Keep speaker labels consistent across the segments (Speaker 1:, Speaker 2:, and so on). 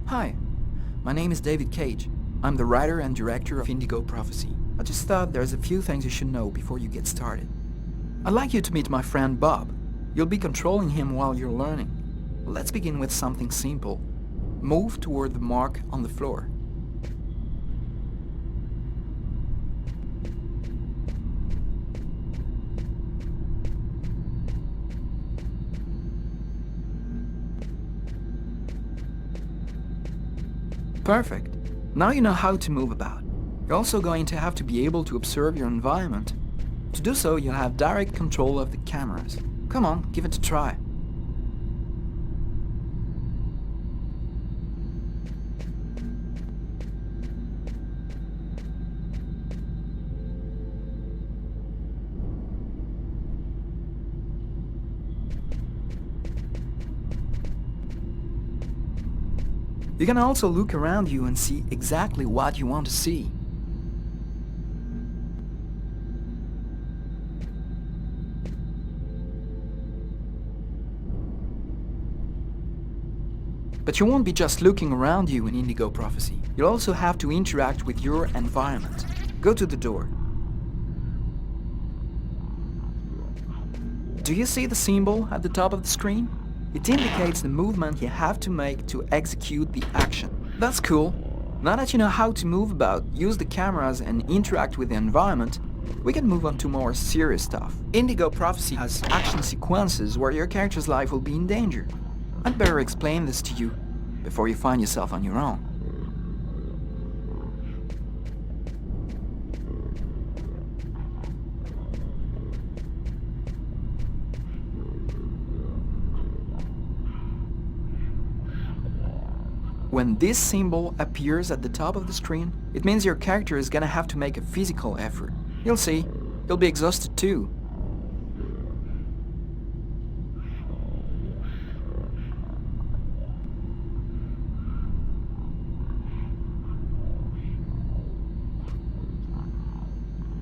Speaker 1: Hi, my name is David Cage. I'm the writer and director of Indigo Prophecy. I just thought there's a few things you should know before you get started. I'd like you to meet my friend Bob. You'll be controlling him while you're learning. Let's begin with something simple. Move toward the mark on the floor. Perfect. Now you know how to move about. You're also going to have to be able to observe your environment. To do so, you'll have direct control of the cameras. Come on, give it a try. You can also look around you and see exactly what you want to see. But you won't be just looking around you in Indigo Prophecy. You'll also have to interact with your environment. Go to the door. Do you see the symbol at the top of the screen? It indicates the movement you have to make to execute the action. That's cool. Now that you know how to move about, use the cameras and interact with the environment, we can move on to more serious stuff. Indigo Prophecy has action sequences where your character's life will be in danger. I'd better explain this to you before you find yourself on your own. When this symbol appears at the top of the screen, it means your character is gonna have to make a physical effort. You'll see, you'll be exhausted too.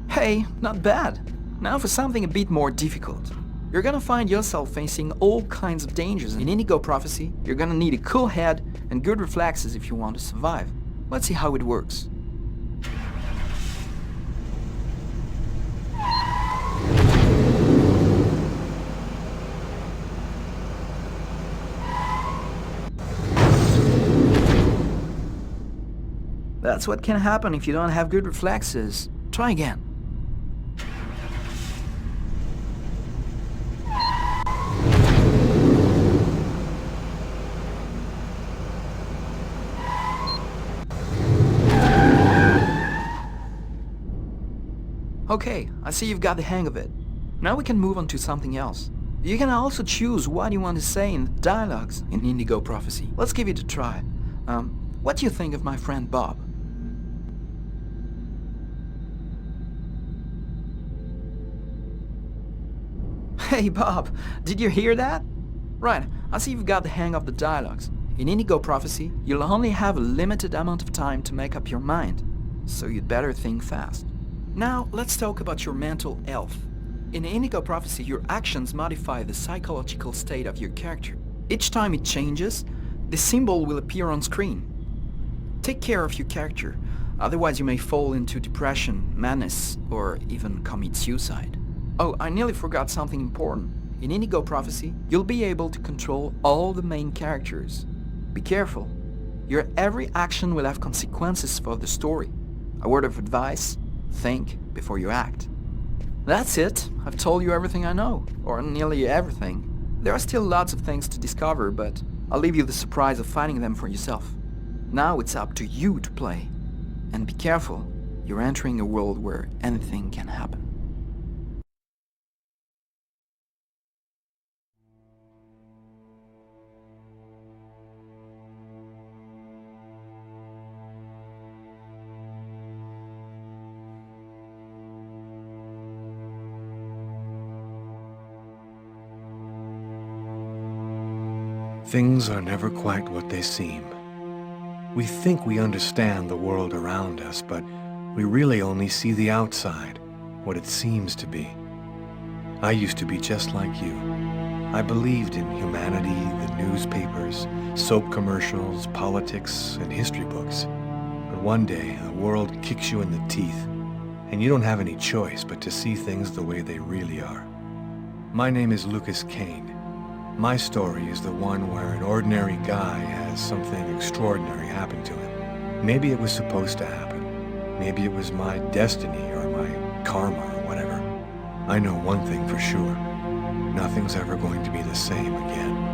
Speaker 1: Hey, not bad. Now for something a bit more difficult. You're gonna find yourself facing all kinds of dangers. In Indigo Prophecy, you're gonna need a cool head and good reflexes if you want to survive. Let's see how it works. That's what can happen if you don't have good reflexes. Try again. Okay, I see you've got the hang of it. Now we can move on to something else. You can also choose what you want to say in the dialogues in Indigo Prophecy. Let's give it a try. What do you think of my friend Bob? Hey Bob, did you hear that? Right, I see you've got the hang of the dialogues. In Indigo Prophecy, you'll only have a limited amount of time to make up your mind, so you'd better think fast. Now, let's talk about your mental health. In Indigo Prophecy, your actions modify the psychological state of your character. Each time it changes, the symbol will appear on screen. Take care of your character, otherwise you may fall into depression, madness, or even commit suicide. Oh, I nearly forgot something important. In Indigo Prophecy, you'll be able to control all the main characters. Be careful. Your every action will have consequences for the story. A word of advice, think before you act. That's it. I've told you everything I know, or nearly everything. There are still lots of things to discover, but I'll leave you the surprise of finding them for yourself. Now it's up to you to play. And be careful, you're entering a world where anything can happen.
Speaker 2: Things are never quite what they seem. We think we understand the world around us, but we really only see the outside, what it seems to be. I used to be just like you. I believed in humanity, the newspapers, soap commercials, politics, and history books. But one day, the world kicks you in the teeth, and you don't have any choice but to see things the way they really are. My name is Lucas Kane. My story is the one where an ordinary guy has something extraordinary happen to him. Maybe it was supposed to happen. Maybe it was my destiny or my karma or whatever. I know one thing for sure. Nothing's ever going to be the same again.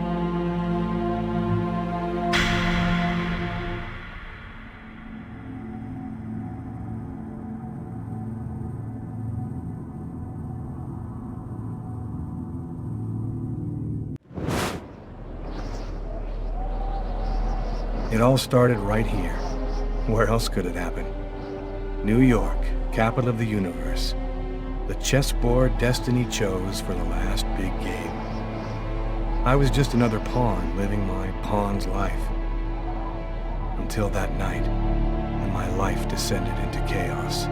Speaker 2: It all started right here. Where else could it happen? New York, capital of the universe. The chessboard destiny chose for the last big game. I was just another pawn living my pawn's life. Until that night, when my life descended into chaos.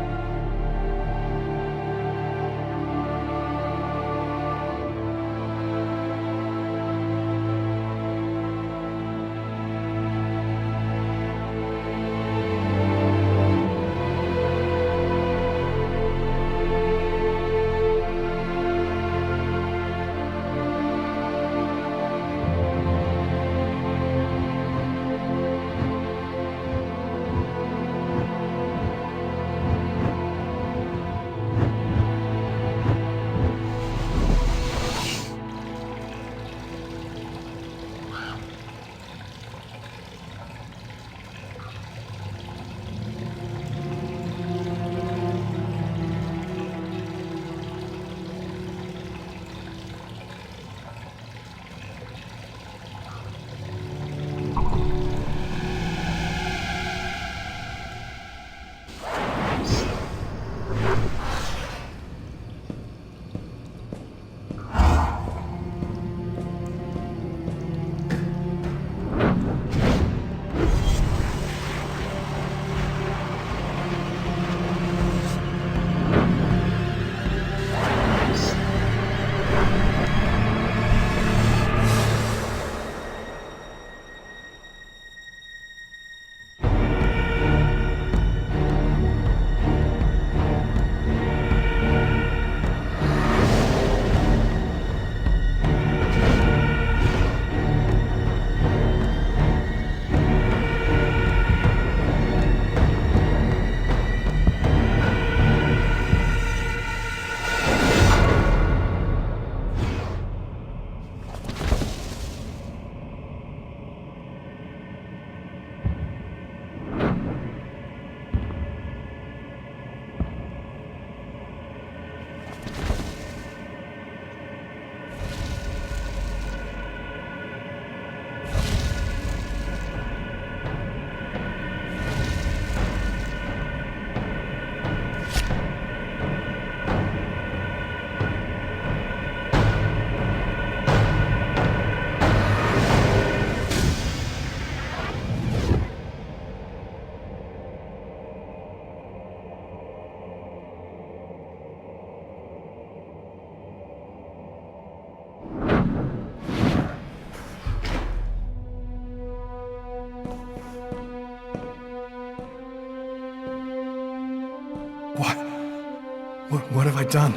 Speaker 2: What have I done?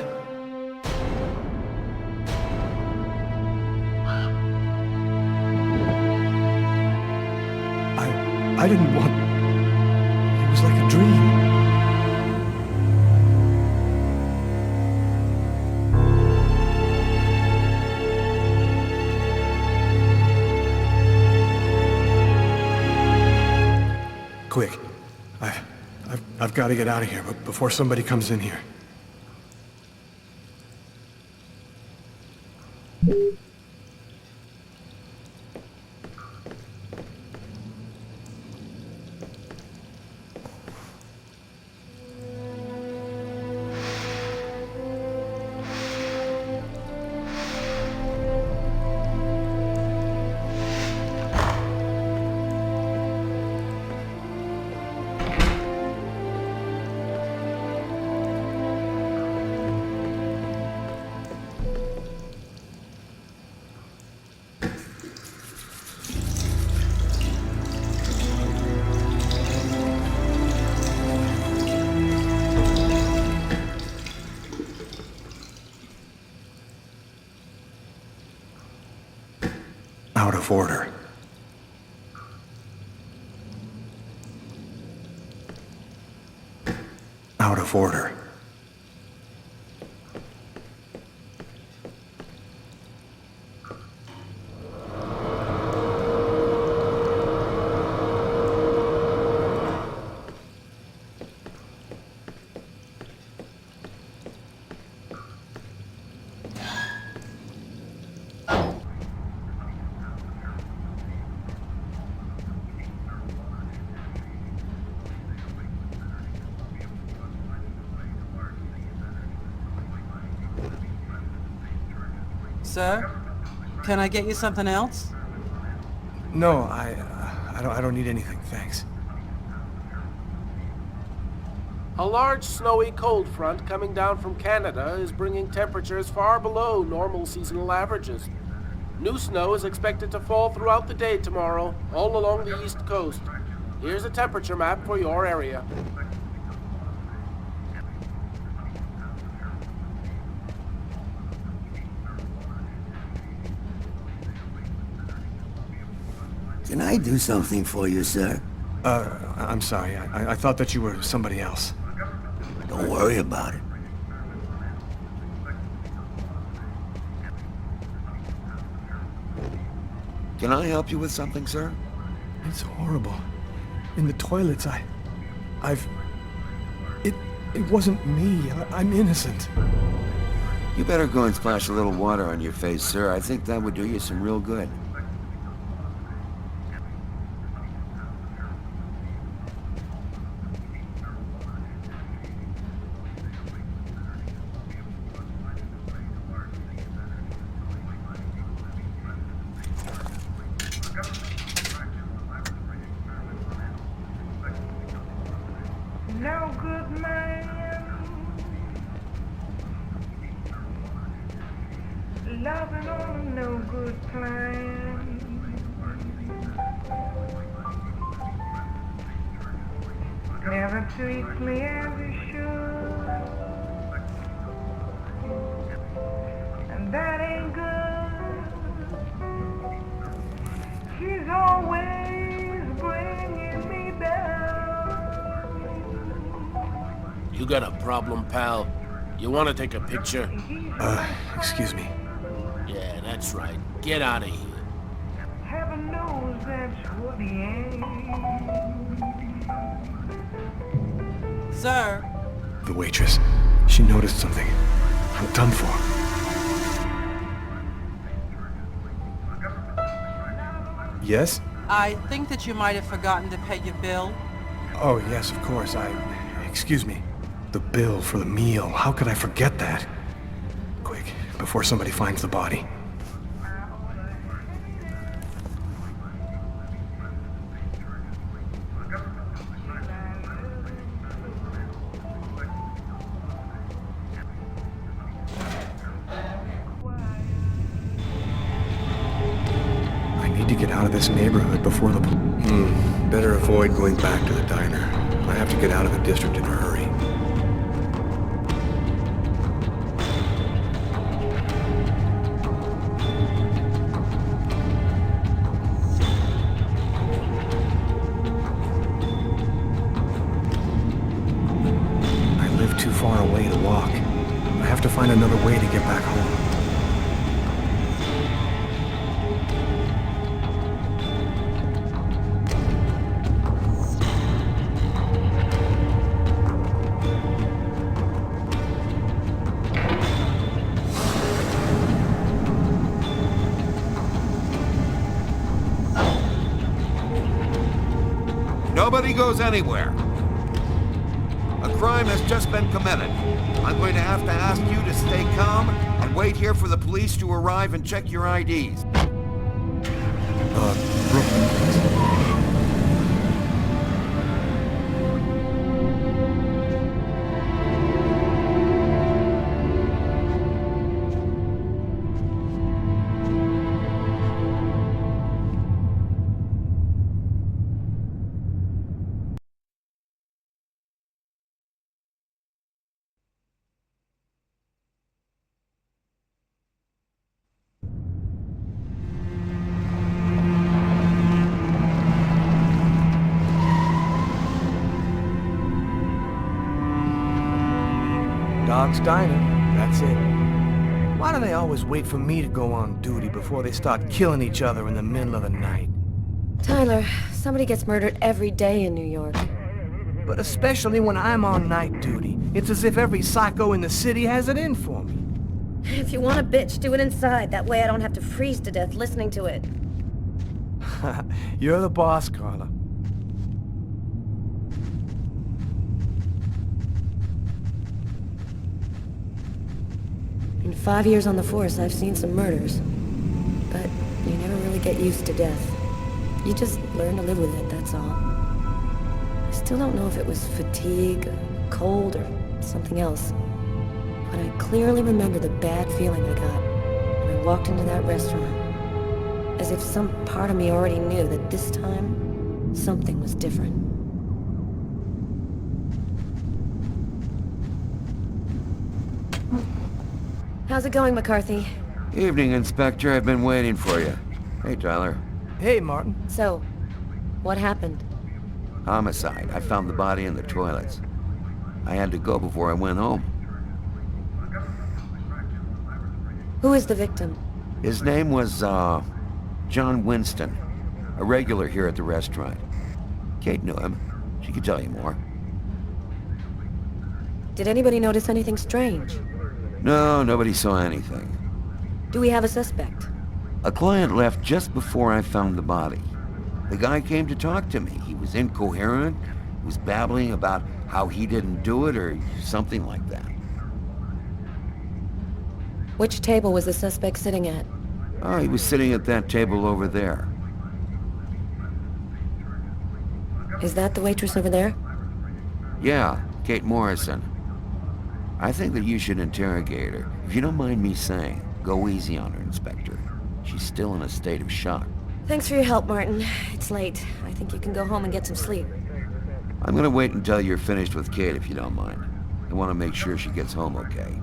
Speaker 2: I didn't want... It was like a dream. Quick. I've got to get out of here, but before somebody comes in here. Out of order. Out of order.
Speaker 3: Sir, can I get you something else?
Speaker 2: No, I don't need anything, thanks.
Speaker 4: A large snowy cold front coming down from Canada is bringing temperatures far below normal seasonal averages. New snow is expected to fall throughout the day tomorrow, all along the east coast. Here's a temperature map for your area.
Speaker 5: Can I do something for you, sir?
Speaker 2: I'm sorry. I thought that you were somebody else.
Speaker 5: Don't worry about it. Can I help you with something, sir?
Speaker 2: It's horrible. In the toilets, It wasn't me. I'm innocent.
Speaker 5: You better go and splash a little water on your face, sir. I think that would do you some real good.
Speaker 6: No good man, loving on a no good plan. Never treats me as he should, and that ain't good. She's always bringing me down.
Speaker 4: You got a problem, pal? You want to take a picture?
Speaker 2: Excuse me.
Speaker 4: Yeah, that's right. Get out of here.
Speaker 6: Heaven knows that's what he ain't.
Speaker 3: Sir,
Speaker 2: The waitress. She noticed something. I'm done for. Yes?
Speaker 3: I think that you might have forgotten to pay your bill.
Speaker 2: Oh, yes, of course. Excuse me. The bill for the meal. How could I forget that? Quick, before somebody finds the body. I need to get out of this neighborhood before the... Better avoid going back to the diner. I have to get out of the district in a hurry. way to walk. I have to find another way to get back home.
Speaker 5: Nobody goes anywhere. A crime has just been committed. I'm going to have to ask you to stay calm and wait here for the police to arrive and check your IDs.
Speaker 2: Brooklyn, please.
Speaker 7: Dog's Diner, that's it. Why do they always wait for me to go on duty before they start killing each other in the middle of the night?
Speaker 8: Tyler, somebody gets murdered every day in New York.
Speaker 7: But especially when I'm on night duty. It's as if every psycho in the city has it in for me.
Speaker 8: If you want a bitch, do it inside. That way I don't have to freeze to death listening to it.
Speaker 7: You're the boss, Carla.
Speaker 8: In 5 years on the force, I've seen some murders. But you never really get used to death. You just learn to live with it, that's all. I still don't know if it was fatigue, cold, or something else. But I clearly remember the bad feeling I got when I walked into that restaurant. As if some part of me already knew that this time, something was different. How's it going, McCarthy?
Speaker 5: Evening, Inspector. I've been waiting for you. Hey, Tyler.
Speaker 7: Hey, Martin.
Speaker 8: So, what happened?
Speaker 5: Homicide. I found the body in the toilets. I had to go before I went home.
Speaker 8: Who is the victim?
Speaker 5: His name was, John Winston. A regular here at the restaurant. Kate knew him. She could tell you more.
Speaker 8: Did anybody notice anything strange?
Speaker 5: No, nobody saw anything.
Speaker 8: Do we have a suspect?
Speaker 5: A client left just before I found the body. The guy came to talk to me. He was incoherent. He was babbling about how he didn't do it or something like that.
Speaker 8: Which table was the suspect sitting at?
Speaker 5: Oh, he was sitting at that table over there.
Speaker 8: Is that the waitress over there?
Speaker 5: Yeah, Kate Morrison. I think that you should interrogate her. If you don't mind me saying, go easy on her, Inspector. She's still in a state of shock.
Speaker 8: Thanks for your help, Martin. It's late. I think you can go home and get some sleep.
Speaker 5: I'm gonna wait until you're finished with Kate, if you don't mind. I want to make sure she gets home okay.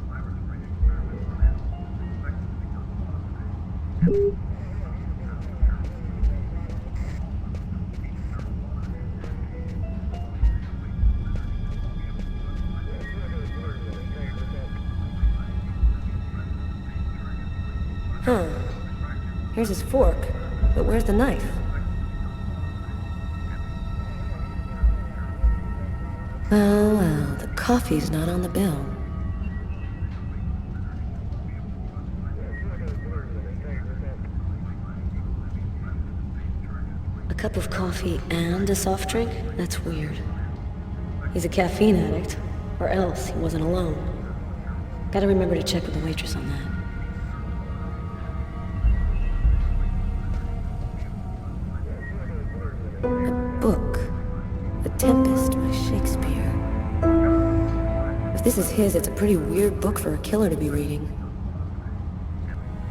Speaker 8: Huh. Here's his fork. But where's the knife? Well, well, the coffee's not on the bill. A cup of coffee and a soft drink? That's weird. He's a caffeine addict, or else he wasn't alone. Gotta remember to check with the waitress on that. Book. The Tempest by Shakespeare. If this is his, it's a pretty weird book for a killer to be reading.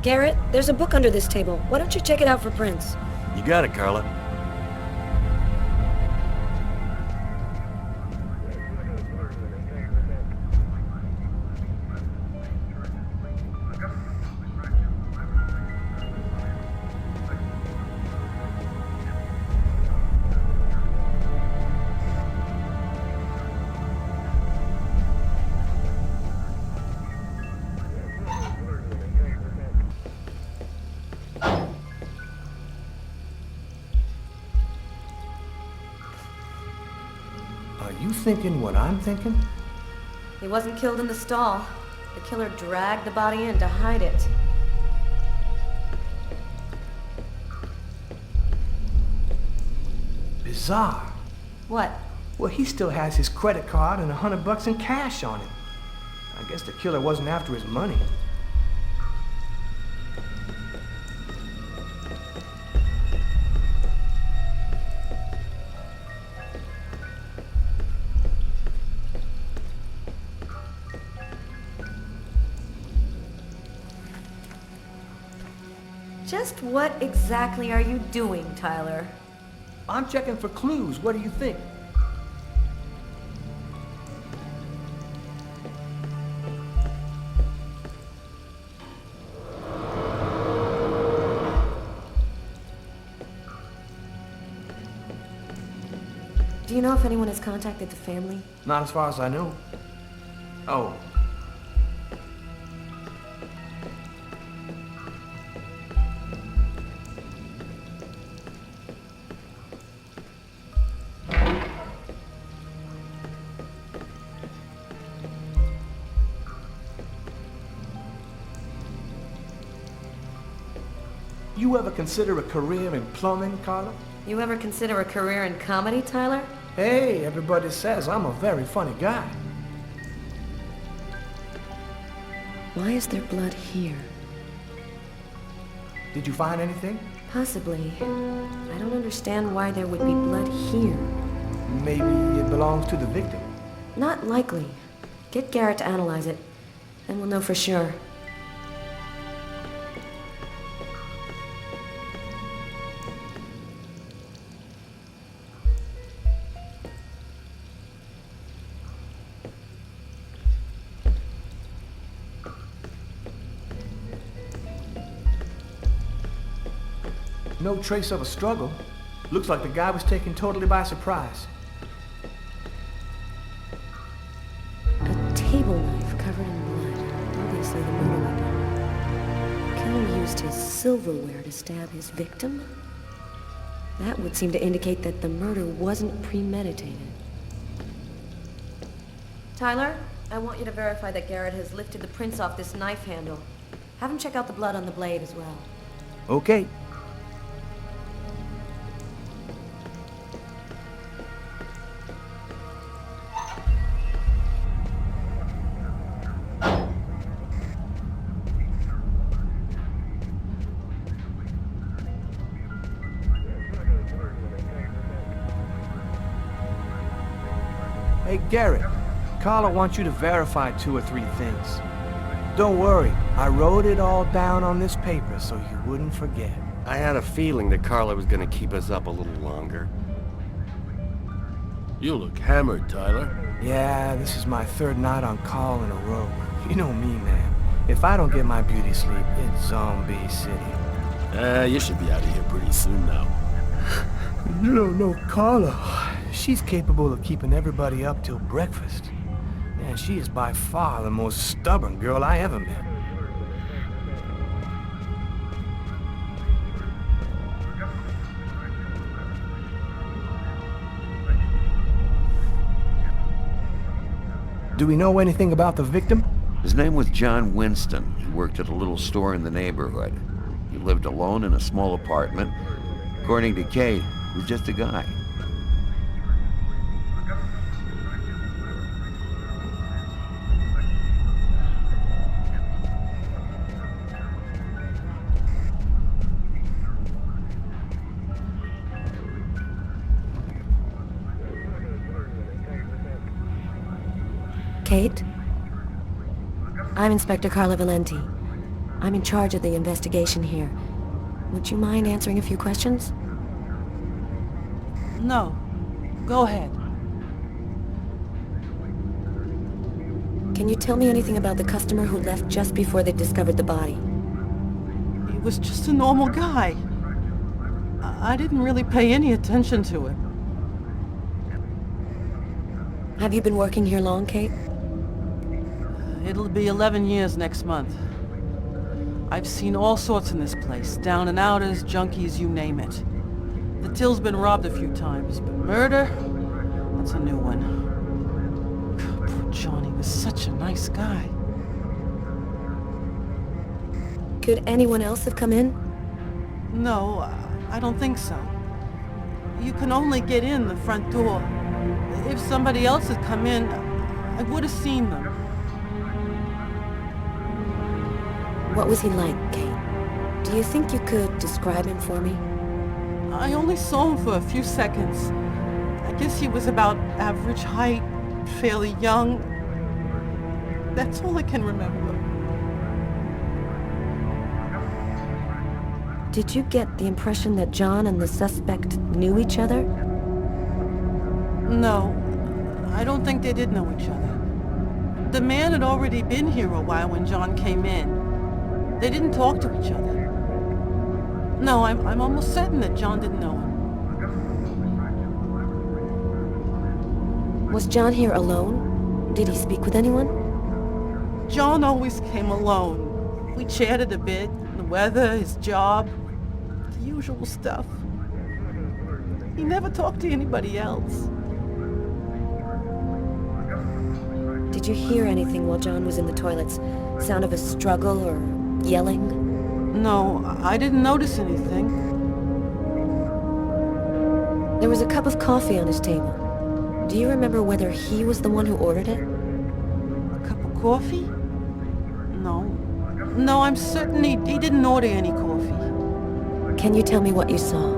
Speaker 8: Garrett, there's a book under this table. Why don't you check it out for prints?
Speaker 7: You got it, Carla. you thinking what I'm thinking?
Speaker 8: He wasn't killed in the stall. The killer dragged the body in to hide it.
Speaker 7: Bizarre.
Speaker 8: What?
Speaker 7: Well, he still has his credit card and $100 in cash on him. I guess the killer wasn't after his money.
Speaker 8: Just what exactly are you doing, Tyler?
Speaker 7: I'm checking for clues. What do you think?
Speaker 8: Do you know if anyone has contacted the family?
Speaker 7: Not as far as I know. Oh. You ever consider a career in plumbing, Carla?
Speaker 8: You ever consider a career in comedy, Tyler?
Speaker 7: Hey, everybody says I'm a very funny guy.
Speaker 8: Why is there blood here?
Speaker 7: Did you find anything?
Speaker 8: Possibly. I don't understand why there would be blood here.
Speaker 7: Maybe it belongs to the victim.
Speaker 8: Not likely. Get Garrett to analyze it, then we'll know for sure.
Speaker 7: No trace of a struggle. Looks like the guy was taken totally by surprise.
Speaker 8: A table knife covered in blood. Obviously the murder weapon. Killer used his silverware to stab his victim? That would seem to indicate that the murder wasn't premeditated. Tyler, I want you to verify that Garrett has lifted the prints off this knife handle. Have him check out the blood on the blade as well.
Speaker 7: Okay. Hey, Garrett, Carla wants you to verify 2 or 3 things. Don't worry, I wrote it all down on this paper so you wouldn't forget.
Speaker 9: I had a feeling that Carla was gonna keep us up a little longer.
Speaker 10: You look hammered, Tyler.
Speaker 7: Yeah, this is my 3rd night on call in a row. You know me, man. If I don't get my beauty sleep, it's Zombie City.
Speaker 10: You should be out of here pretty soon now.
Speaker 7: You don't know Carla. She's capable of keeping everybody up till breakfast. And she is by far the most stubborn girl I ever met. Do we know anything about the victim?
Speaker 5: His name was John Winston. He worked at a little store in the neighborhood. He lived alone in a small apartment. According to Kate, he was just a guy.
Speaker 8: Kate? I'm Inspector Carla Valenti. I'm in charge of the investigation here. Would you mind answering a few questions?
Speaker 3: No. Go ahead.
Speaker 8: Can you tell me anything about the customer who left just before they discovered the body?
Speaker 3: He was just a normal guy. I didn't really pay any attention to him.
Speaker 8: Have you been working here long, Kate?
Speaker 3: It'll be 11 years next month. I've seen all sorts in this place. Down and outers, junkies, you name it. The till's been robbed a few times, but murder? That's a new one. Poor Johnny was such a nice guy.
Speaker 8: Could anyone else have come in?
Speaker 3: No, I don't think so. You can only get in the front door. If somebody else had come in, I would have seen them.
Speaker 8: What was he like, Kate? Do you think you could describe him for me?
Speaker 3: I only saw him for a few seconds. I guess he was about average height, fairly young. That's all I can remember.
Speaker 8: Did you get the impression that John and the suspect knew each other?
Speaker 3: No, I don't think they did know each other. The man had already been here a while when John came in. They didn't talk to each other. No, I'm almost certain that John didn't know him.
Speaker 8: Was John here alone? Did he speak with anyone?
Speaker 3: John always came alone. We chatted a bit, the weather, his job, the usual stuff. He never talked to anybody else.
Speaker 8: Did you hear anything while John was in the toilets? Sound of a struggle or yelling?
Speaker 3: No, I didn't notice anything.
Speaker 8: There was a cup of coffee on his table. Do you remember whether he was the one who ordered it?
Speaker 3: A cup of coffee? No. No, I'm certain he didn't order any coffee.
Speaker 8: Can you tell me what you saw?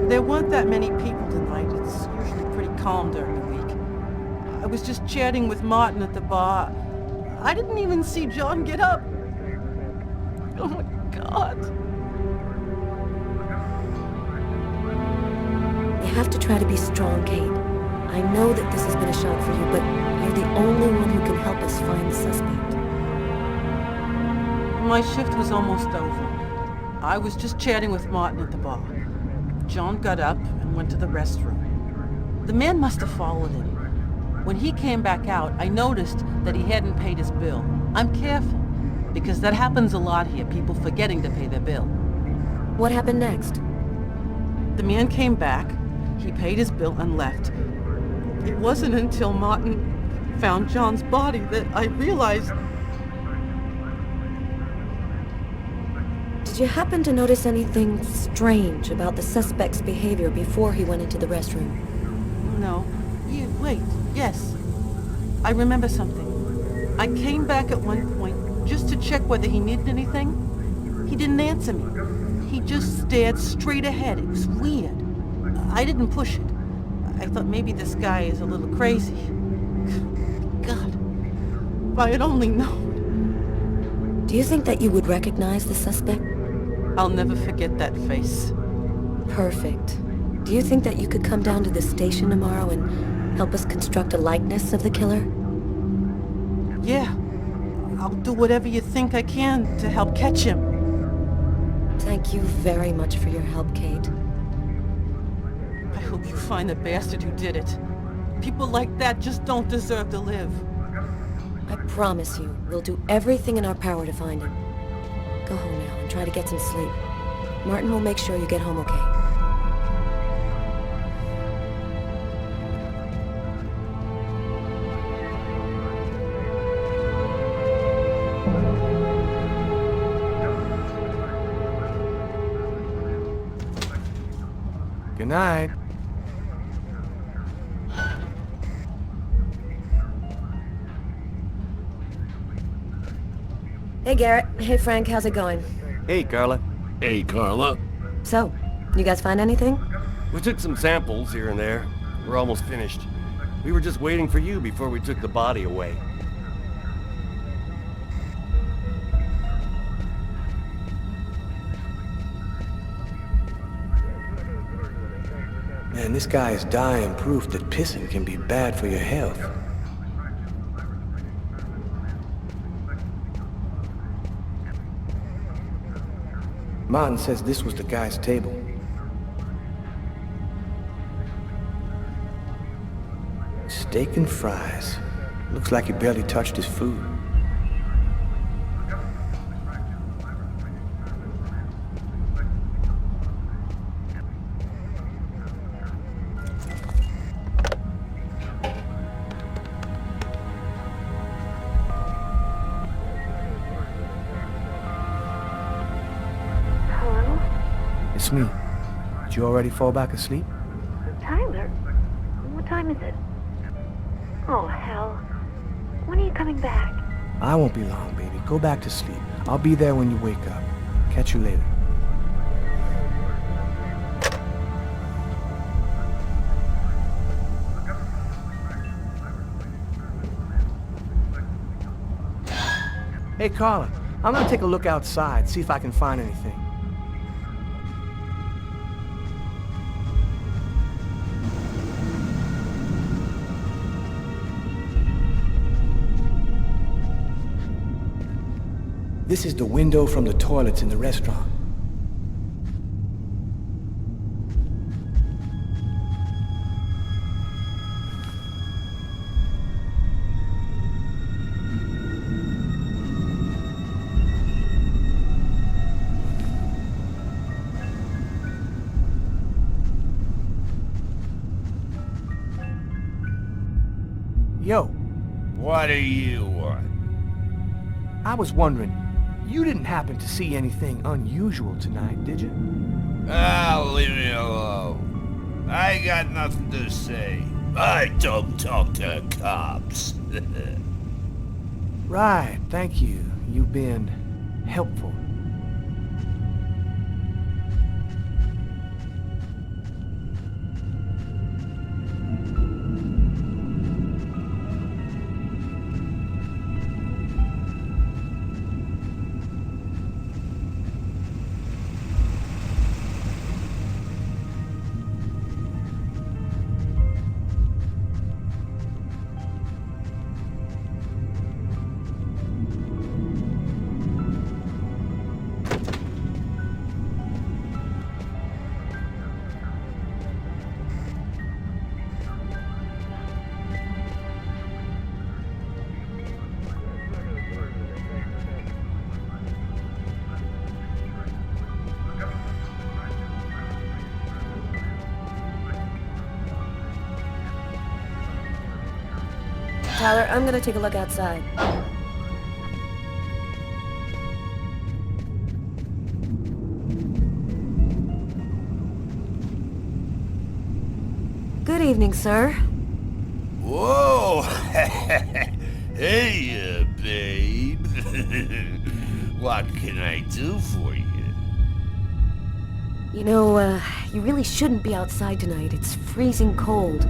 Speaker 3: There weren't that many people tonight. It's usually pretty calm during the week. I was just chatting with Martin at the bar. I didn't even see John get up. Oh my God.
Speaker 8: You have to try to be strong, Kate. I know that this has been a shock for you, but you're the only one who can help us find the suspect.
Speaker 3: My shift was almost over. I was just chatting with Martin at the bar. John got up and went to the restroom. The man must have followed him. When he came back out, I noticed that he hadn't paid his bill. I'm careful, because that happens a lot here, people forgetting to pay their bill.
Speaker 8: What happened next?
Speaker 3: The man came back, he paid his bill and left. It wasn't until Martin found John's body that I realized...
Speaker 8: Did you happen to notice anything strange about the suspect's behavior before he went into the restroom?
Speaker 3: No. Wait, yes. I remember something. I came back at one point just to check whether he needed anything. He didn't answer me. He just stared straight ahead. It was weird. I didn't push it. I thought maybe this guy is a little crazy. God, if I had only known.
Speaker 8: Do you think that you would recognize the suspect?
Speaker 3: I'll never forget that face.
Speaker 8: Perfect. Do you think that you could come down to the station tomorrow and help us construct a likeness of the killer?
Speaker 3: Yeah. I'll do whatever you think I can to help catch him.
Speaker 8: Thank you very much for your help, Kate.
Speaker 3: I hope you find the bastard who did it. People like that just don't deserve to live.
Speaker 8: I promise you, we'll do everything in our power to find him. Go home now and try to get some sleep. Martin will make sure you get home okay.
Speaker 7: Good night.
Speaker 8: Hey, Garrett. Hey, Frank. How's it going?
Speaker 9: Hey, Carla.
Speaker 10: Hey, Carla.
Speaker 8: So, you guys find anything?
Speaker 9: We took some samples here and there. We're almost finished. We were just waiting for you before we took the body away.
Speaker 7: Man, this guy is dying proof that pissing can be bad for your health. Martin says this was the guy's table. Steak and fries. Looks like he barely touched his food. it's me. Did you already fall back asleep?
Speaker 11: Tyler? What time is it? Oh, hell. When are you coming back?
Speaker 7: I won't be long, baby. Go back to sleep. I'll be there when you wake up. Catch you later. Hey, Carla, I'm gonna take a look outside, see if I can find anything. This is the window from the toilets in the restaurant. Yo.
Speaker 12: What do you want?
Speaker 7: I was wondering, you didn't happen to see anything unusual tonight, did you?
Speaker 12: Ah, leave me alone. I got nothing to say. I don't talk to cops.
Speaker 7: Right, thank you. You've been helpful.
Speaker 8: Tyler, I'm gonna take a look outside. Good evening, sir.
Speaker 12: Whoa! Hey, babe. What can I do for you?
Speaker 8: You know, you really shouldn't be outside tonight. It's freezing cold.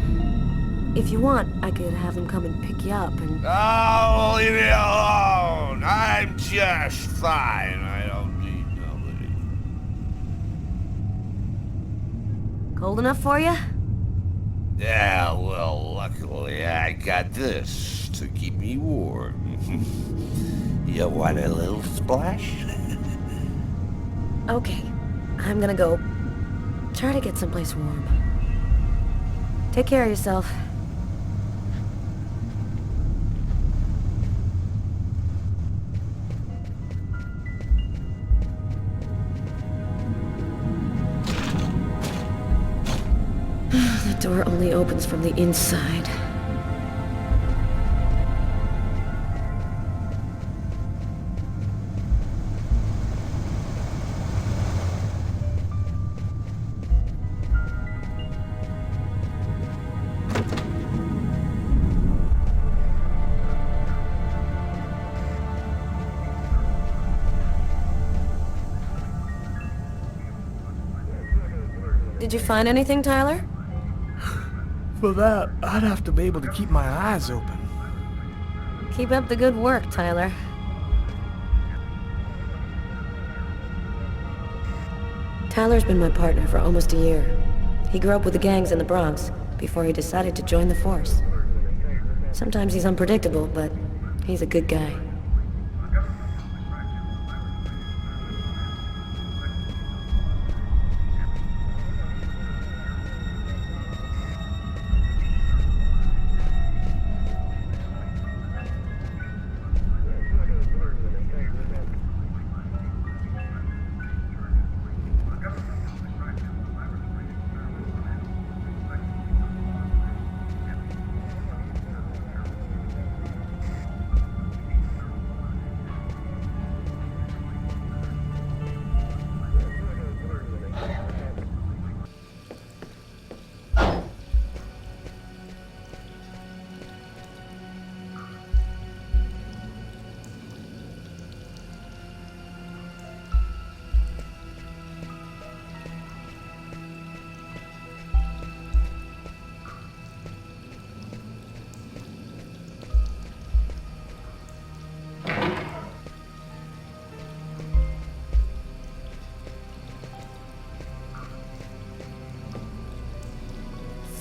Speaker 8: If you want, I could have them come and pick you up and...
Speaker 12: Oh, leave me alone! I'm just fine. I don't need nobody.
Speaker 8: Cold enough for you?
Speaker 12: Yeah, well, luckily I got this to keep me warm. You want a little splash?
Speaker 8: Okay, I'm gonna go try to get someplace warm. Take care of yourself. The door only opens from the inside. Did you find anything, Tyler?
Speaker 7: For that, I'd have to be able to keep my eyes open.
Speaker 8: Keep up the good work, Tyler. Tyler's been my partner for almost a year. He grew up with the gangs in the Bronx before he decided to join the force. Sometimes he's unpredictable, but he's a good guy.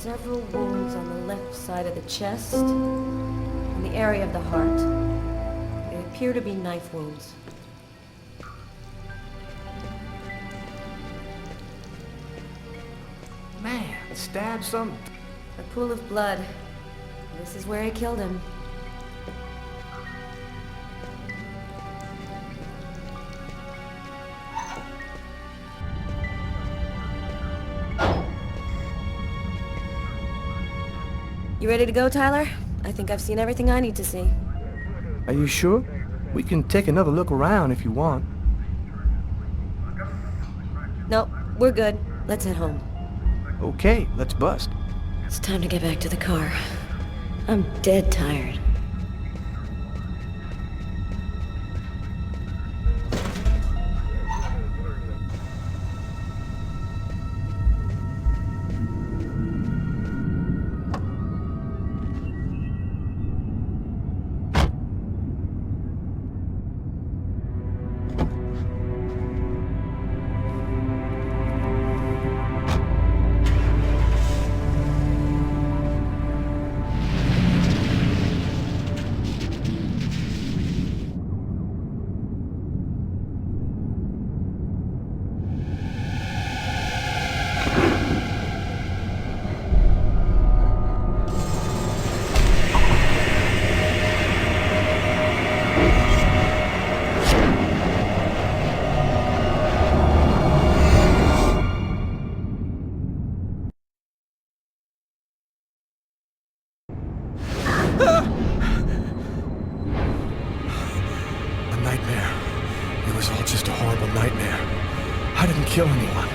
Speaker 8: several wounds on the left side of the chest and the area of the heart. They appear to be knife wounds.
Speaker 7: Man, stabbed some...
Speaker 8: A pool of blood. This is where I killed him. You ready to go, Tyler? I think I've seen everything I need to see.
Speaker 7: Are you sure? We can take another look around if you want.
Speaker 8: No, we're good. Let's head home.
Speaker 7: Okay, let's bust.
Speaker 8: It's time to get back to the car. I'm dead tired.
Speaker 2: A nightmare. It was all just a horrible nightmare. I didn't kill anyone.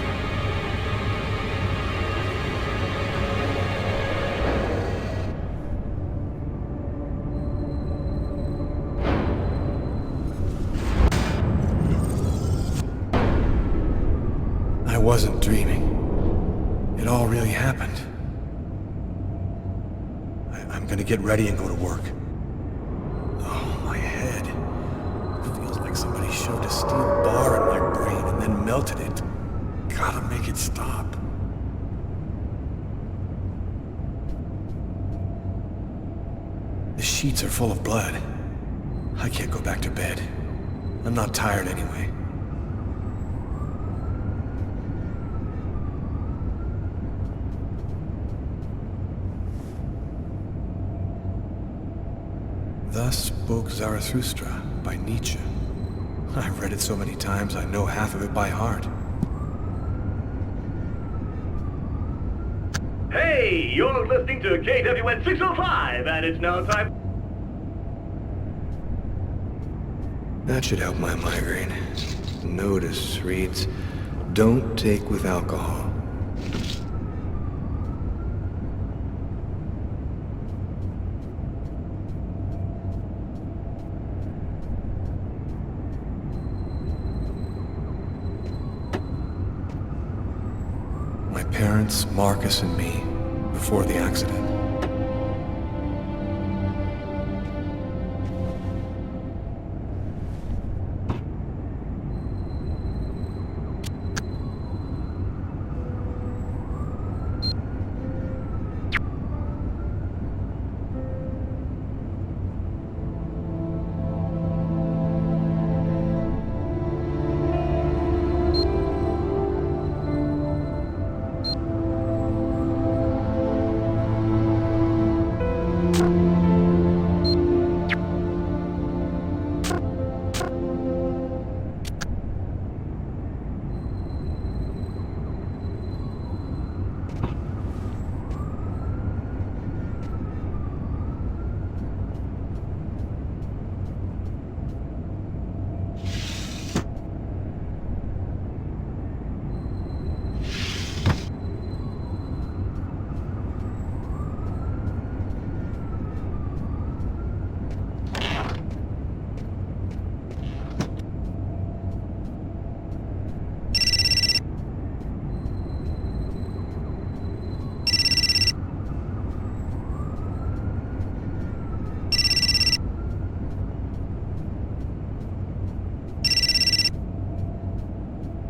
Speaker 2: I wasn't dreaming. It all really happened. I'm gonna get ready and go to work. Oh, my head. Feels like somebody shoved a steel bar in my brain and then melted it. Gotta make it stop. The sheets are full of blood. I can't go back to bed. I'm not tired anyway. Thus spoke Zarathustra by Nietzsche. I've read it so many times I know half of it by heart.
Speaker 13: Hey, you're listening to KWN 605, and it's now time...
Speaker 2: That should help my migraine. Notice reads, "Don't take with alcohol." My parents, Marcus and me, before the accident.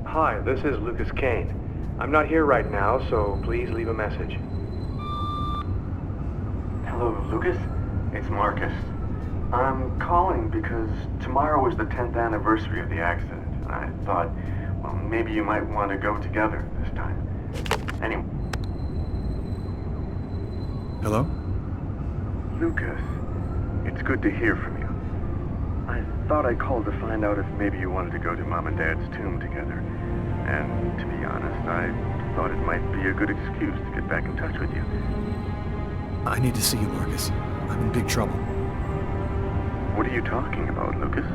Speaker 7: Hi, this is Lucas Kane. I'm not here right now, so please leave a message.
Speaker 14: Hello, Lucas. It's Marcus. I'm calling because tomorrow is the 10th anniversary of the accident, and I thought, well, maybe you might want to go together this time. Anyway.
Speaker 2: Hello?
Speaker 14: Lucas, it's good to hear from you. I thought I called to find out if maybe you wanted to go to Mom and Dad's tomb together. And to be honest, I thought it might be a good excuse to get back in touch with you.
Speaker 2: I need to see you, Marcus. I'm in big trouble.
Speaker 14: What are you talking about, Lucas?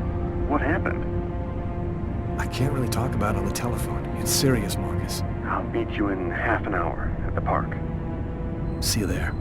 Speaker 14: What happened?
Speaker 2: I can't really talk about it on the telephone. It's serious, Marcus.
Speaker 14: I'll meet you in half an hour at the park.
Speaker 2: See you there.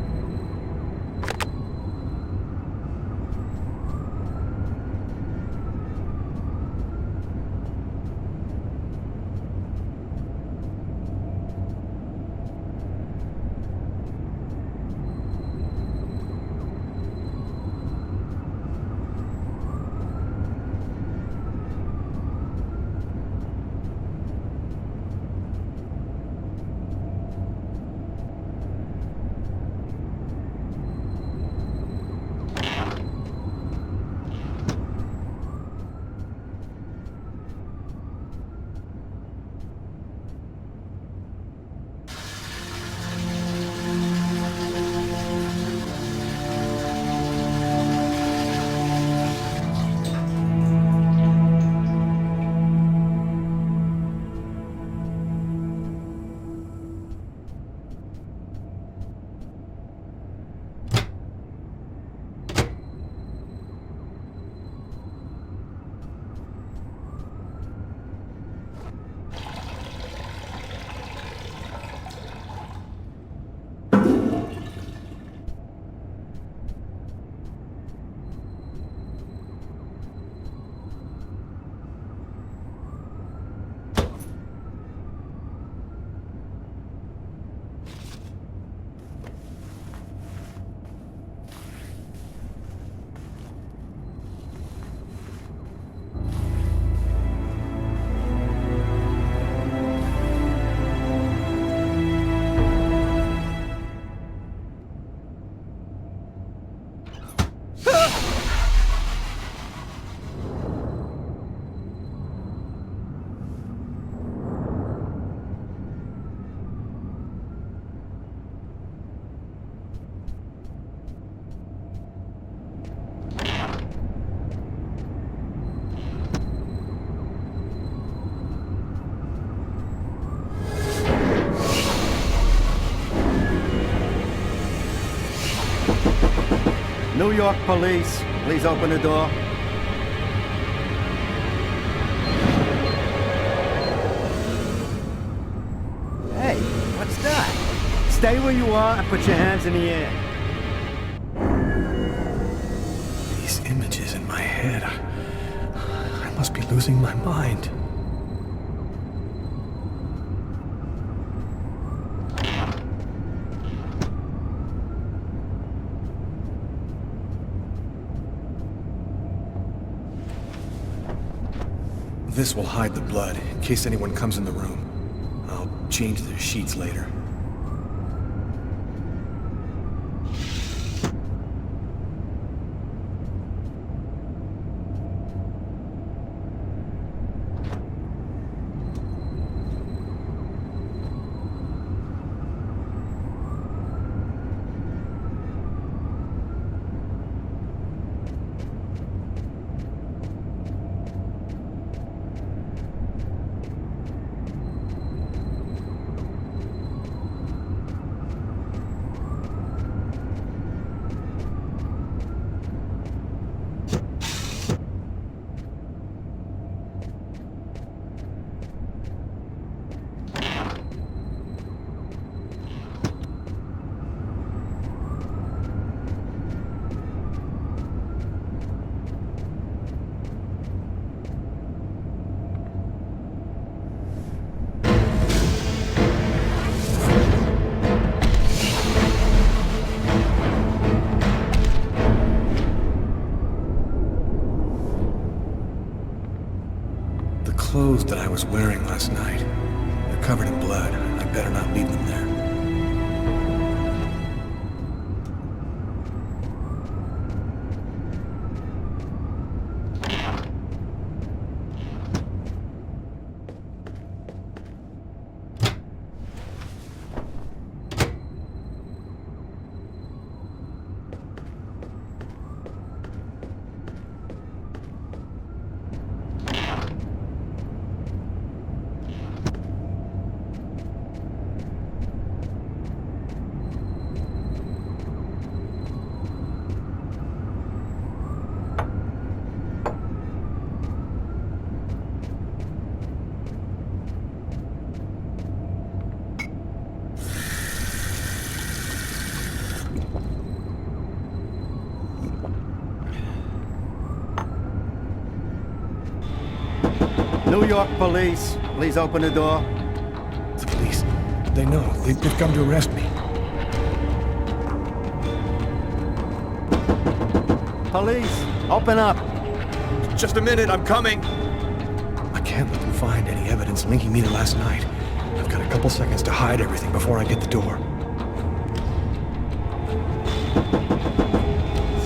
Speaker 15: New York police, please open the door. Hey, what's that? Stay where you are and put your hands in the air.
Speaker 2: These images in my head. I must be losing my mind. This will hide the blood, in case anyone comes in the room. I'll change their sheets later. Clothes that I was wearing last night. They're covered in blood. I better not leave them there.
Speaker 15: New York police, please open the door.
Speaker 2: The police. They know. They've come to arrest me.
Speaker 15: Police, open up.
Speaker 2: Just a minute, I'm coming. I can't let them find any evidence linking me to last night. I've got a couple seconds to hide everything before I get the door.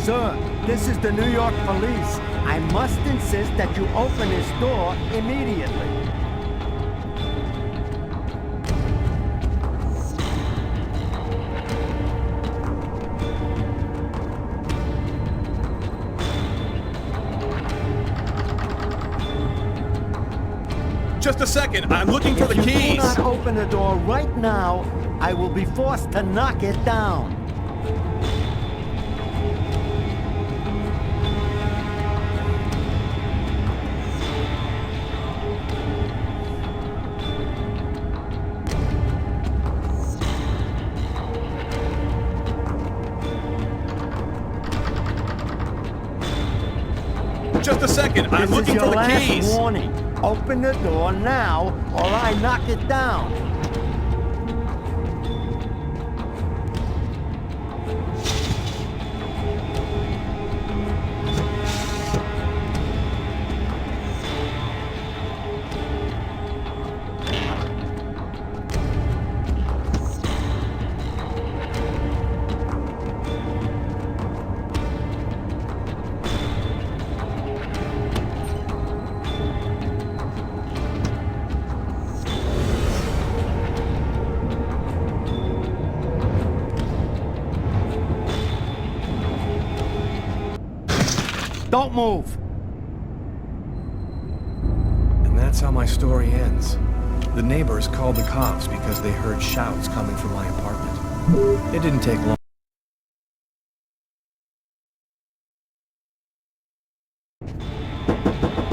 Speaker 15: Sir, this is the New York police. I must insist that you open this door immediately.
Speaker 2: Just a second, I'm looking for the
Speaker 15: If you
Speaker 2: keys.
Speaker 15: do not open the door right now, I will be forced to knock it down.
Speaker 2: Just a second, I'm
Speaker 15: This is
Speaker 2: looking
Speaker 15: your
Speaker 2: for the
Speaker 15: last
Speaker 2: keys.
Speaker 15: warning. Open the door now, or I knock it down. Don't move!
Speaker 2: And that's how my story ends. The neighbors called the cops because they heard shouts coming from my apartment. It didn't take long.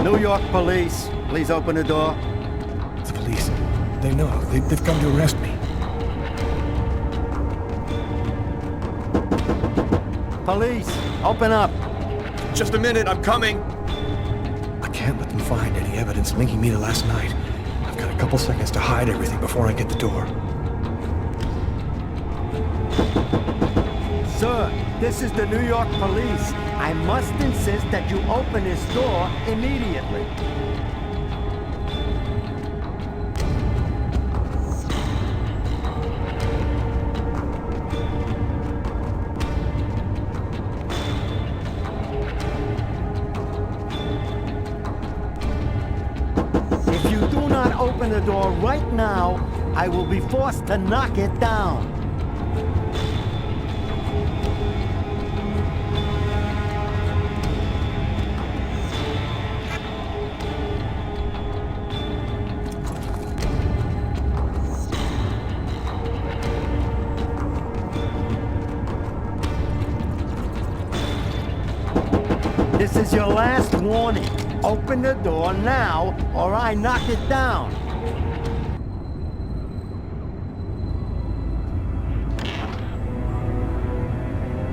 Speaker 15: New York police, please open the door.
Speaker 2: The police. They know. They've come to arrest me.
Speaker 15: Police, open up.
Speaker 2: Just a minute, I'm coming. I can't let them find any evidence linking me to last night. I've got a couple seconds to hide everything before I get the door.
Speaker 15: Sir, this is the New York police. I must insist that you open this door immediately. If you do not open the door right now, I will be forced to knock it down. This is your last warning. Open the door now, or I knock it down.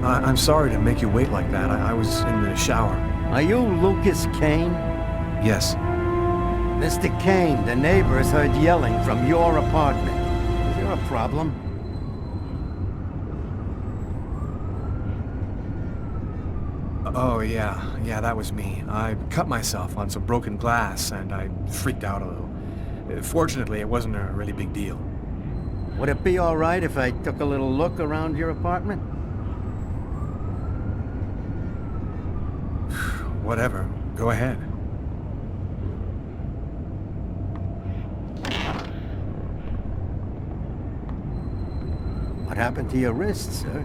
Speaker 2: I'm sorry to make you wait like that. I was in the shower.
Speaker 15: Are you Lucas Kane?
Speaker 2: Yes.
Speaker 15: Mr. Kane, the neighbors heard yelling from your apartment. Is there a problem?
Speaker 2: Oh, yeah, that was me. I cut myself on some broken glass, and I freaked out a little. Fortunately, it wasn't a really big deal.
Speaker 15: Would it be all right if I took a little look around your apartment?
Speaker 2: Whatever. Go ahead.
Speaker 15: What happened to your wrist, sir?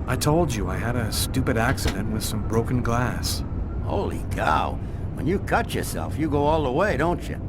Speaker 2: I told you I had a stupid accident with some broken glass.
Speaker 15: Holy cow. When you cut yourself, you go all the way, don't you?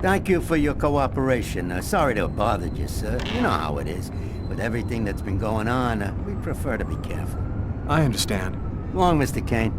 Speaker 15: Thank you for your cooperation. Sorry to have bothered you, sir. You know how it is. With everything that's been going on, we prefer to be careful.
Speaker 2: I understand.
Speaker 15: Long, Mr. Kane.